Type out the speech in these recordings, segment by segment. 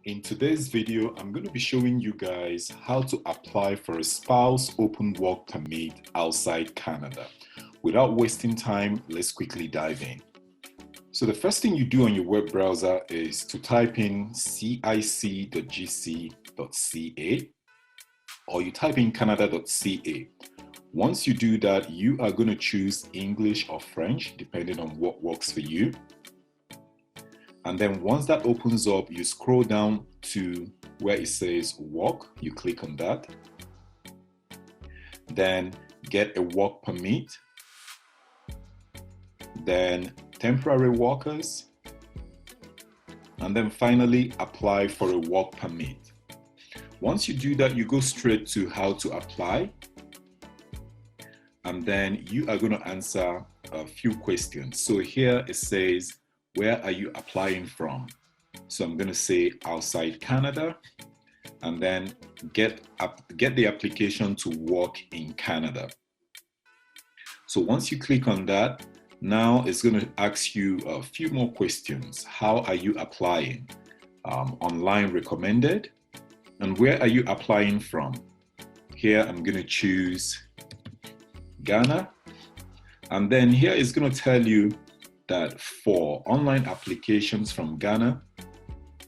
In today's video, I'm going to be showing you guys how to apply for a spouse open work permit outside Canada. Without wasting time, let's quickly dive in. So the first thing you do on your web browser is to type in cic.gc.ca or you type in canada.ca. Once you do that, you are going to choose English or French, depending on what works for you. And then once that opens up, you scroll down to where it says work, you click on that. Then get a work permit. Then temporary workers. And then finally apply for a work permit. Once you do that, you go straight to how to apply. And then you are going to answer a few questions. So here it says, where are you applying from? So I'm going to say outside Canada, and then get the application to work in Canada. So once you click on that, now it's going to ask you a few more questions. How are you applying? Online recommended. And where are you applying from? Here I'm going to choose Ghana. And then here it's going to tell you that for online applications from Ghana,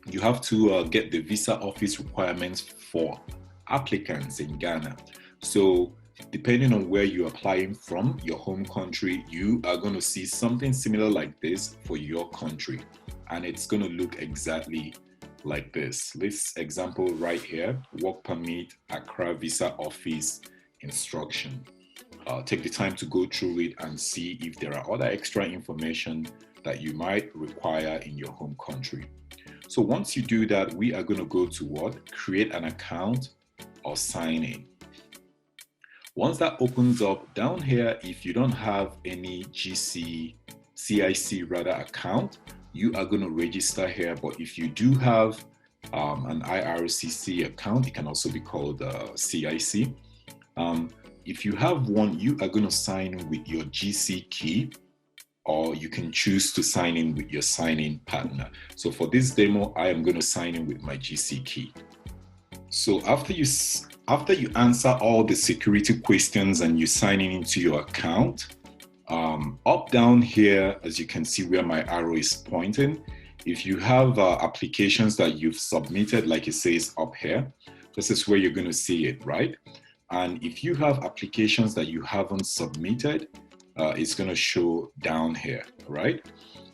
you have to get the visa office requirements for applicants in Ghana. So depending on where you're applying from, your home country, you are going to see something similar like this for your country. And it's going to look exactly like this. This example right here, work permit, Accra visa office instruction. Take the time to go through it and see if there are other extra information that you might require in your home country. So once you do that, we are going to go to what? Create an account or sign in. Once that opens up, down here, if you don't have any CIC account, you are going to register here. But if you do have an IRCC account, it can also be called CIC. If you have one, you are going to sign in with your GC key, or you can choose to sign in with your sign-in partner. So for this demo, I am going to sign in with my GC key. So after you answer all the security questions and you sign in into your account, up down here, as you can see where my arrow is pointing, if you have applications that you've submitted, like it says up here, this is where you're going to see it, right? And if you have applications that you haven't submitted, it's going to show down here, right?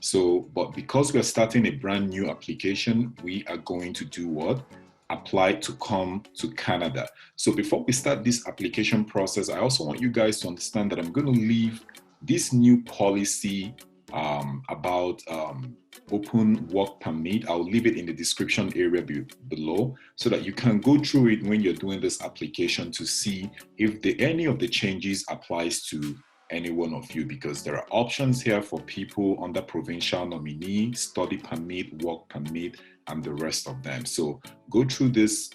So, but because we're starting a brand new application, we are going to do what? Apply to come to Canada. So before we start this application process, I also want you guys to understand that I'm going to leave this new policy about open work permit. I'll leave it in the description area below so that you can go through it when you're doing this application to see if any of the changes applies to any one of you, because there are options here for people under provincial nominee, study permit, work permit, and the rest of them. So go through this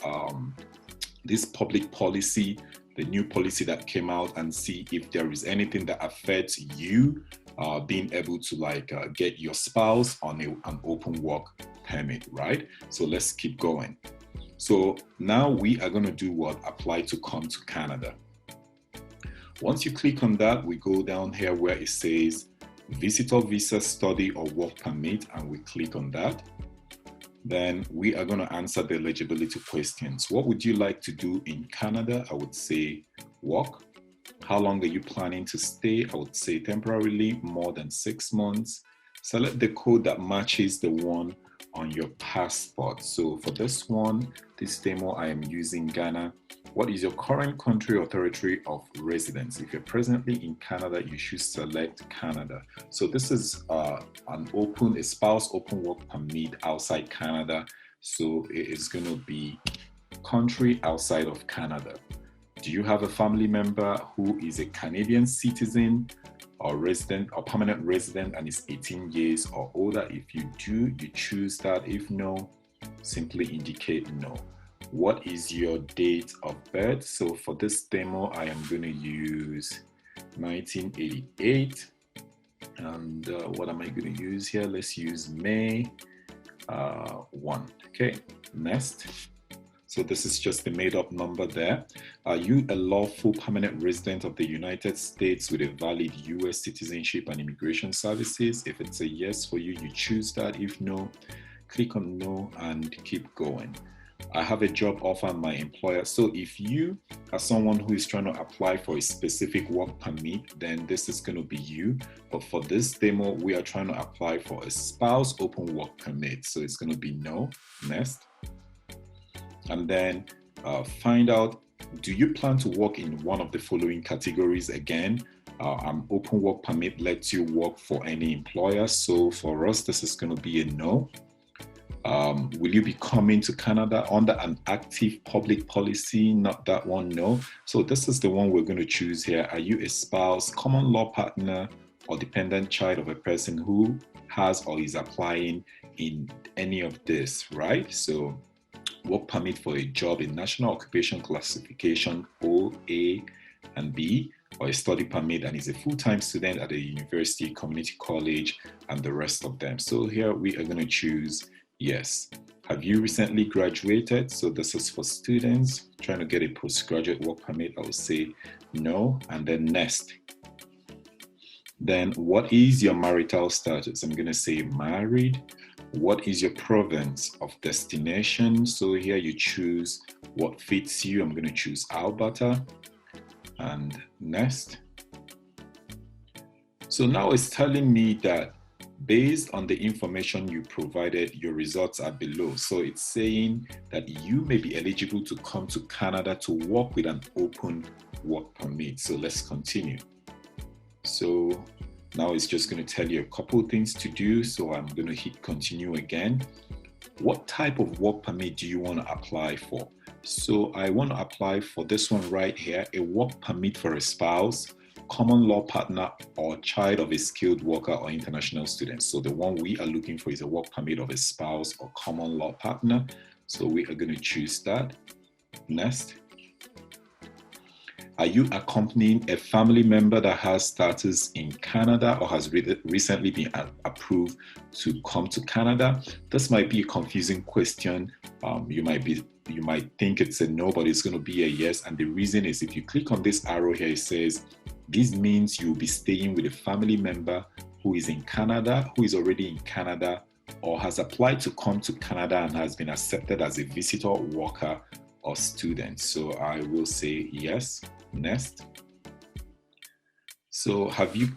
this public policy, the new policy that came out, and see if there is anything that affects you being able to get your spouse on an open work permit, right? So let's keep going. So now we are going to do what? Apply to come to Canada. Once you click on that, we go down here where it says visitor visa, study or work permit, and we click on that. Then we are going to answer the eligibility questions. What would you like to do in Canada? I would say work. How long are you planning to stay? I would say temporarily, more than 6 months. Select the code that matches the one on your passport. So for this one, this demo, I am using Ghana. What is your current country or territory of residence? If you're presently in Canada, you should select Canada. So this is a spouse open work permit outside Canada. So it is going to be country outside of Canada. Do you have a family member who is a Canadian citizen or resident or permanent resident and is 18 years or older? If you do, you choose that. If no, simply indicate no. What is your date of birth? So for this demo, I am going to use 1988. And what am I going to use here? Let's use May 1. Okay, Next. So this is just the made up number there. Are you a lawful permanent resident of the United States with a valid US citizenship and immigration services? If it's a yes for you, you choose that. If no, click on no and keep going. I have a job offer from my employer. So if you are someone who is trying to apply for a specific work permit, then this is going to be you. But for this demo, we are trying to apply for a spouse open work permit. So it's going to be no. Next. And then find out, do you plan to work in one of the following categories? Again, open work permit lets you work for any employer. So for us, this is going to be a no. Will you be coming to Canada under an active public policy? Not that one, no. So this is the one we're going to choose here. Are you a spouse, common law partner, or dependent child of a person who has or is applying in any of this, right? So work permit for a job in National Occupation Classification O, A, and B, or a study permit and is a full-time student at a university, community college, and the rest of them. So here we are going to choose yes. Have you recently graduated? So this is for students trying to get a postgraduate work permit. I will say no, and then next. Then what is your marital status? I'm going to say married. What is your province of destination? So here you choose what fits you. I'm going to choose Alberta. And next. So now it's telling me that based on the information you provided, your results are below. So it's saying that you may be eligible to come to Canada to work with an open work permit. So let's continue. So now it's just going to tell you a couple of things to do. So I'm going to hit continue again. What type of work permit do you want to apply for? So I want to apply for this one right here, a work permit for a spouse, common law partner, or child of a skilled worker or international student. So the one we are looking for is a work permit of a spouse or common law partner. So we are going to choose that. Next. Are you accompanying a family member that has status in Canada or has recently been approved to come to Canada? This might be a confusing question. You might think it's a no, but it's going to be a yes. And the reason is if you click on this arrow here, it says this means you'll be staying with a family member who is in Canada, who is already in Canada, or has applied to come to Canada and has been accepted as a visitor, worker, or student. So I will say yes. Next. So have you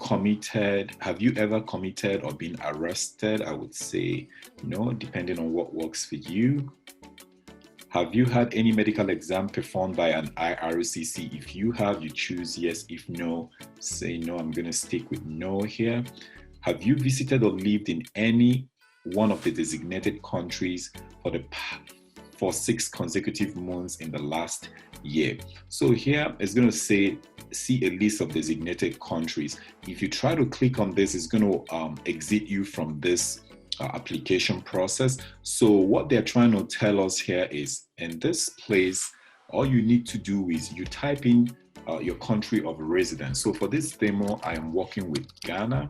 ever committed or been arrested? I would say no, depending on what works for you. Have you had any medical exam performed by an IRCC? If you have, you choose yes. If no, say no. I'm going to stick with no here. Have you visited or lived in any one of the designated countries for 6 consecutive months in the last year? So here it's going to say see a list of designated countries. If you try to click on this, it's going to exit you from this application process. So what they're trying to tell us here is in this place, all you need to do is you type in your country of residence. So for this demo, I am working with Ghana,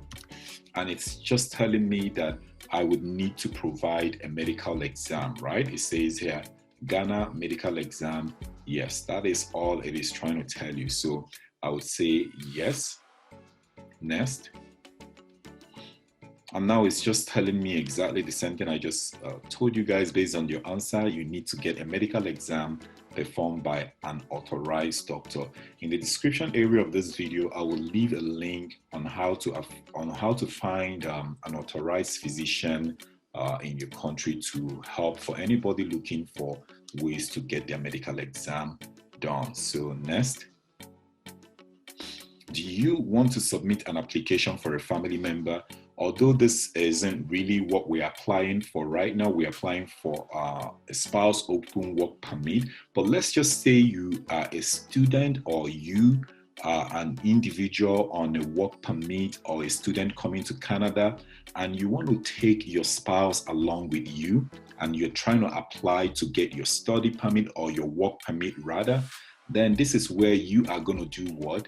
and it's just telling me that I would need to provide a medical exam, right? It says here, Ghana medical exam. Yes, that is all it is trying to tell you. So I would say yes. Next. And now it's just telling me exactly the same thing I just told you guys. Based on your answer, you need to get a medical exam performed by an authorized doctor. In the description area of this video, I will leave a link on how to find an authorized physician in your country to help for anybody looking for ways to get their medical exam done. So next. Do you want to submit an application for a family member? Although this isn't really what we're applying for right now, we're applying for a spouse open work permit. But let's just say you are a student or you are an individual on a work permit or a student coming to Canada, and you want to take your spouse along with you, and you're trying to apply to get your study permit or your work permit rather, then this is where you are going to do what?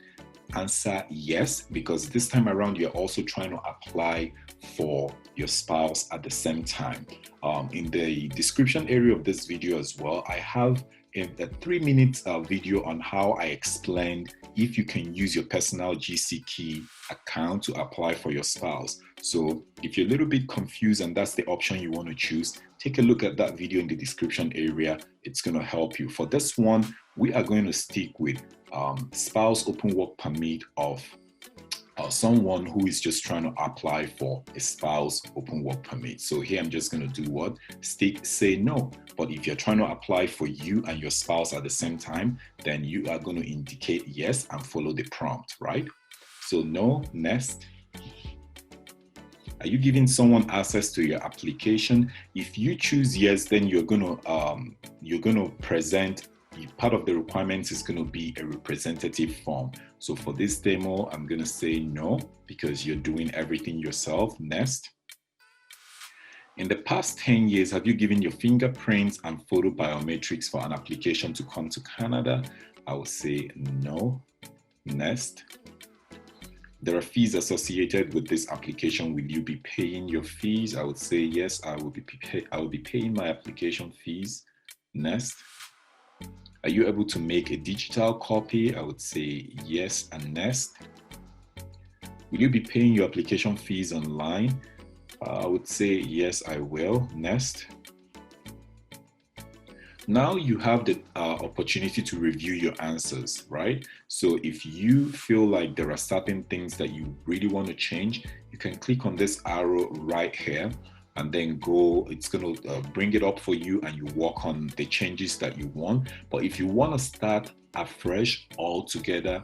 Answer yes, because this time around you're also trying to apply for your spouse at the same time. In the description area of this video as well, I have a 3-minute video on how I explained if you can use your personal GCK account to apply for your spouse. So if you're a little bit confused and that's the option you want to choose, take a look at that video in the description area. It's going to help you. For this one, we are going to stick with spouse open work permit of someone who is just trying to apply for a spouse open work permit. So here I'm just going to do what? Say no. But if you're trying to apply for you and your spouse at the same time, then you are going to indicate yes and follow the prompt, right? So no, next. Are you giving someone access to your application? If you choose yes, then you're going to present. Part of the requirements is going to be a representative form. So for this demo, I'm going to say no because you're doing everything yourself. Next. In the past 10 years, have you given your fingerprints and photo biometrics for an application to come to Canada? I will say no. Next. There are fees associated with this application. Will you be paying your fees? I would say yes, I will be paying my application fees. Next. Are you able to make a digital copy? I would say yes and next. Will you be paying your application fees online? I would say yes, I will. Next. Now you have the opportunity to review your answers, right? So if you feel like there are certain things that you really want to change, you can click on this arrow right here and then go, it's going to bring it up for you and you work on the changes that you want. But if you want to start afresh altogether,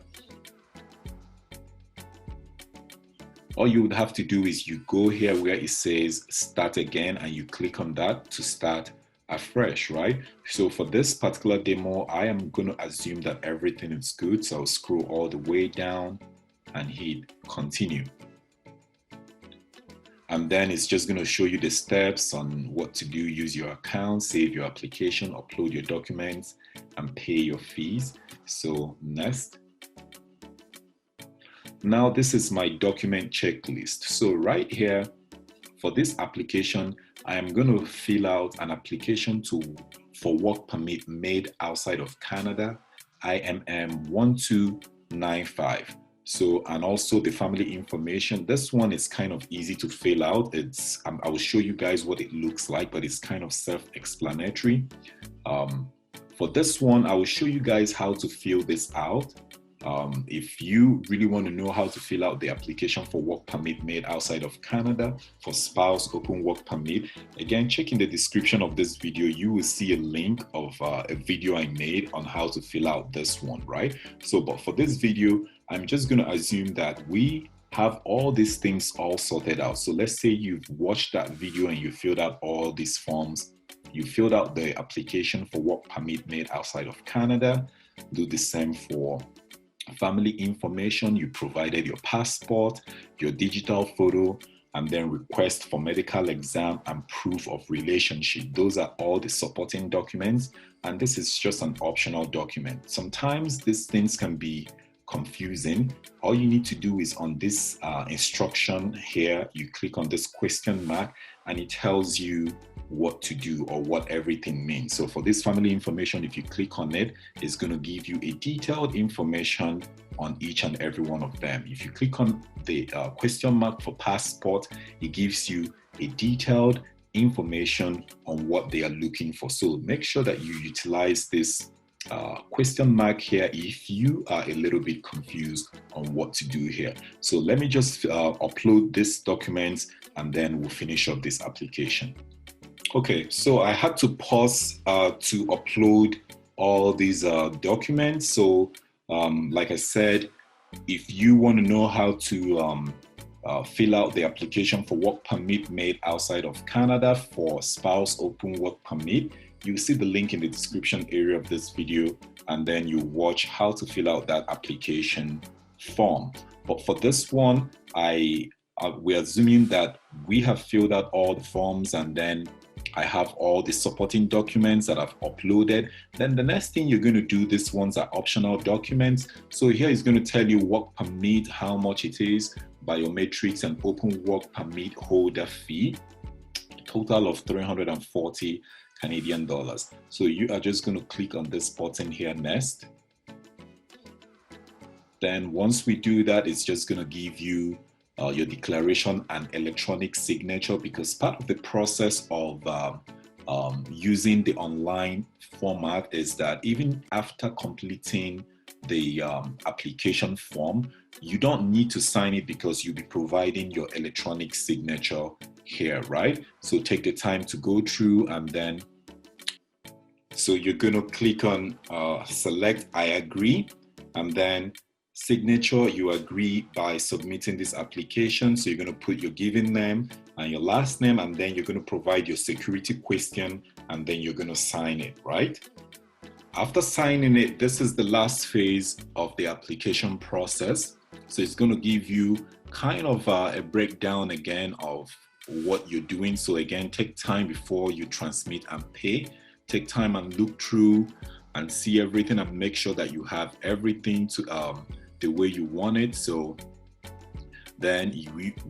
all you would have to do is you go here where it says start again and you click on that to start afresh, right? So for this particular demo, I am going to assume that everything is good. So I'll scroll all the way down and hit continue. And then it's just going to show you the steps on what to do. Use your account, save your application, upload your documents, and pay your fees. So next. Now this is my document checklist. So right here, for this application, I am going to fill out an application for work permit made outside of Canada, IMM 1295. So, and also the family information. This one is kind of easy to fill out. I will show you guys what it looks like, but it's kind of self-explanatory. For this one, I will show you guys how to fill this out. If you really want to know how to fill out the application for work permit made outside of Canada for spouse open work permit, again, check in the description of this video. You will see a link of a video I made on how to fill out this one, right? So, but for this video, I'm just going to assume that we have all these things all sorted out. So let's say you've watched that video and you filled out all these forms. You filled out the application for work permit made outside of Canada. Do the same for family information. You provided your passport, your digital photo, and then request for medical exam and proof of relationship. Those are all the supporting documents. And this is just an optional document. Sometimes these things can be confusing. All you need to do is on this instruction here, you click on this question mark and it tells you what to do or what everything means. So for this family information, if you click on it, it's going to give you a detailed information on each and every one of them. If you click on the question mark for passport, it gives you a detailed information on what they are looking for. So make sure that you utilize this question mark here if you are a little bit confused on what to do here. So let me just upload this document and then we'll finish up this application. Okay, so I had to pause to upload all these documents. So like I said, if you want to know how to fill out the application for work permit made outside of Canada for spouse open work permit, you see the link in the description area of this video, and then you watch how to fill out that application form. But for this one, we're assuming that we have filled out all the forms and then I have all the supporting documents that I've uploaded. Then the next thing you're going to do, these ones are optional documents. So here is going to tell you work permit, how much it is, biometrics and open work permit holder fee, total of 340 Canadian dollars. So you are just going to click on this button here, next. Then once we do that, it's just going to give you your declaration and electronic signature, because part of the process of using the online format is that even after completing the application form, you don't need to sign it because you'll be providing your electronic signature here, right? So take the time to go through, and then so you're going to click on select I agree, and then signature, you agree by submitting this application. So you're going to put your given name and your last name, and then you're going to provide your security question, and then you're going to sign it, right? After signing it, this is the last phase of the application process. So it's going to give you kind of a breakdown again of what you're doing. So again, take time before you transmit and pay. Take time and look through and see everything, and make sure that you have everything to the way you want it. So then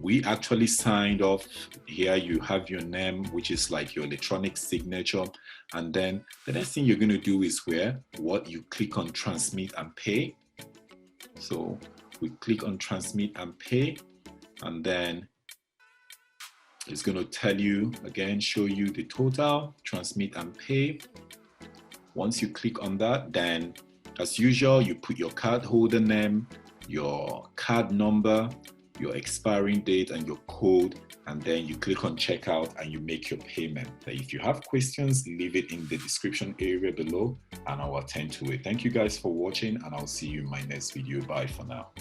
we actually signed off. Here you have your name, which is like your electronic signature. And then the next thing you're going to do is you click on transmit and pay. So we click on transmit and pay, and then it's going to tell you again, show you the total, transmit and pay. Once you click on that, then as usual, you put your card holder name, your card number, your expiring date, and your code, and then you click on checkout and you make your payment. If you have questions, leave it in the description area below and I'll attend to it. Thank you guys for watching, and I'll see you in my next video. Bye for now.